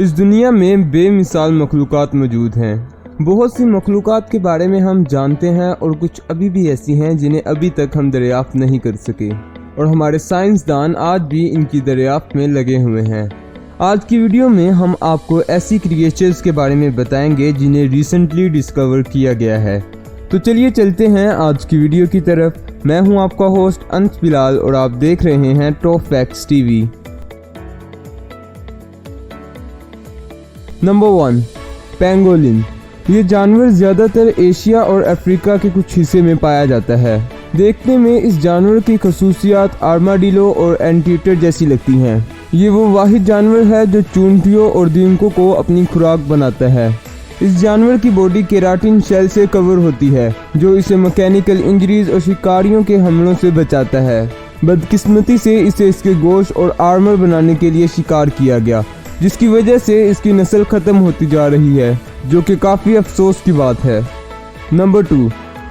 इस दुनिया में बेमिसाल मखलूक़ात मौजूद हैं। बहुत सी मखलूक़ात के बारे में हम जानते हैं और कुछ अभी भी ऐसी हैं जिन्हें अभी तक हम दरियाफ्त नहीं कर सके, और हमारे साइंसदान आज भी इनकी दरियाफ्त में लगे हुए हैं। आज की वीडियो में हम आपको ऐसी क्रिएचर्स के बारे में बताएंगे जिन्हें रिसेंटली डिस्कवर किया गया है। तो चलिए चलते हैं आज की वीडियो की तरफ। मैं हूं आपका होस्ट अंश बिलाल और आप देख रहे हैं top facts TV. Number 1, pangolin. ये जानवर ज़्यादातर एशिया और अफ्रीका के कुछ हिस्से में पाया जाता है। देखने में इस जानवर की खसूसियात आर्माडिलो और एंटीटर जैसी लगती हैं। ये वो वाहिद जानवर है जो चूंटियों और दीमकों को अपनी खुराक बनाता है। इस जानवर की बॉडी केराटिन शेल से कवर होती है जो इसे मैकेनिकल इंजरीज और शिकारियों के हमलों से बचाता है। बदकिस्मती से इसे इसके गोश्त और आर्मर बनाने के लिए शिकार किया गया, जिसकी वजह से इसकी नस्ल ख़त्म होती जा रही है, जो कि काफ़ी अफसोस की बात है। Number 2,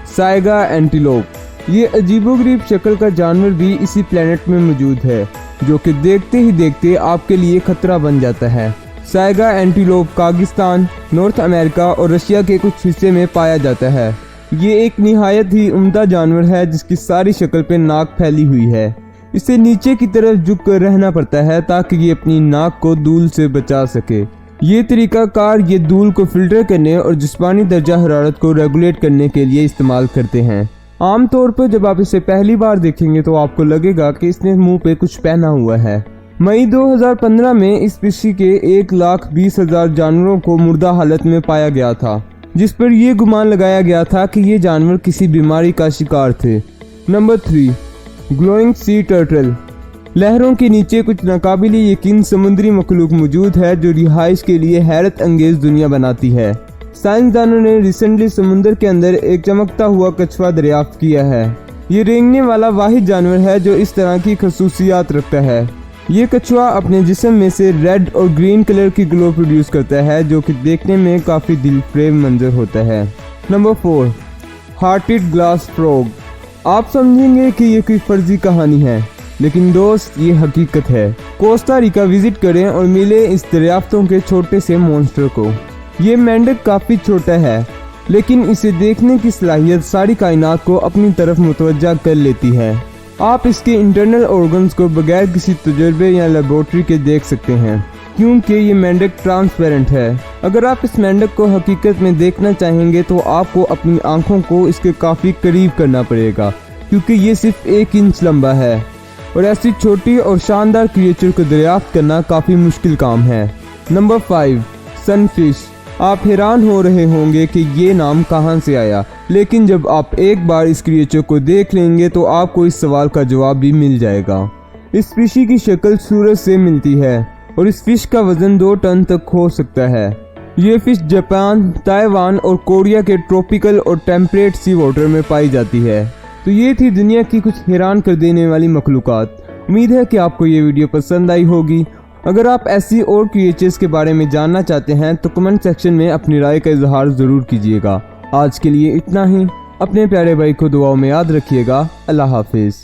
Saiga antelope. ये अजीबोगरीब शक्ल का जानवर भी इसी प्लेनेट में मौजूद है, जो कि देखते ही देखते आपके लिए खतरा बन जाता है। Saiga antelope Pakistan, north America और रशिया के कुछ हिस्से में पाया जाता है। ये एक निहायत ही उम्दा जानवर है जिसकी सारी शक्ल पे नाक फैली हुई है। इसे नीचे की तरफ झुक कर रहना पड़ता है ताकि ये अपनी नाक को धूल से बचा सके। ये तरीकाकार ये धूल को फिल्टर करने और जिस्मानी दर्जा हरारत को रेगुलेट करने के लिए इस्तेमाल करते हैं। आम तौर पर जब आप इसे पहली बार देखेंगे तो आपको लगेगा कि इसने मुंह पे कुछ पहना हुआ है। मई 2015 में इस स्पीशी के 1,20,000 जानवरों को मुर्दा हालत में पाया गया था, जिस पर यह गुमान लगाया गया था कि ये जानवर किसी बीमारी का शिकार थे। Number 3, glowing sea turtle. लहरों के नीचे कुछ नाकाबिले यकीन समुद्री मखलूक मौजूद है जो रिहाइश के लिए हैरत अंगेज दुनिया बनाती है। साइंसदानों ने रिसेंटली समुद्र के अंदर एक चमकता हुआ कछुआ दरियाफ्त किया है। ये रेंगने वाला वाहिद जानवर है जो इस तरह की खसूसियात रखता है। ये कछुआ अपने जिस्म में से रेड और ग्रीन कलर की ग्लो प्रोड्यूस करता है, जो कि देखने में काफ़ी दिलफरेब मंजर होता है। Number 4, hearted glass frog. आप समझेंगे कि ये कोई फर्जी कहानी है, लेकिन दोस्त ये हकीकत है। कोस्टा रिका विजिट करें और मिले इस दरियाफ्तों के छोटे से मॉन्स्टर को। ये मेंढक काफ़ी छोटा है, लेकिन इसे देखने की सलाहियत सारी कायनात को अपनी तरफ मुतवज्जा कर लेती है। आप इसके इंटरनल ऑर्गन्स को बगैर किसी तजुर्बे या लेबोरेटरी के देख सकते हैं, क्योंकि ये मेंढक ट्रांसपेरेंट है। अगर आप इस मेंढक को हकीकत में देखना चाहेंगे तो आपको अपनी आंखों को इसके काफ़ी करीब करना पड़ेगा, क्योंकि ये सिर्फ 1 इंच लंबा है और ऐसी छोटी और शानदार क्रिएचर को दरियाफ्त करना काफ़ी मुश्किल काम है। Number 5, sunfish. आप हैरान हो रहे होंगे कि ये नाम कहां से आया, लेकिन जब आप एक बार इस क्रिएचर को देख लेंगे तो आपको इस सवाल का जवाब भी मिल जाएगा। इस फिशी की शक्ल सूरज से मिलती है और इस फिश का वजन 2 टन तक हो सकता है। ये फिश जापान, ताइवान और कोरिया के ट्रॉपिकल और टेम्परेट सी वाटर में पाई जाती है। तो ये थी दुनिया की कुछ हैरान कर देने वाली मखलूक़ात। उम्मीद है कि आपको ये वीडियो पसंद आई होगी। अगर आप ऐसी और क्रिएचर्स के बारे में जानना चाहते हैं तो कमेंट सेक्शन में अपनी राय का इजहार ज़रूर कीजिएगा। आज के लिए इतना ही। अपने प्यारे भाई को दुआओं में याद रखिएगा। अल्लाह हाफिज़।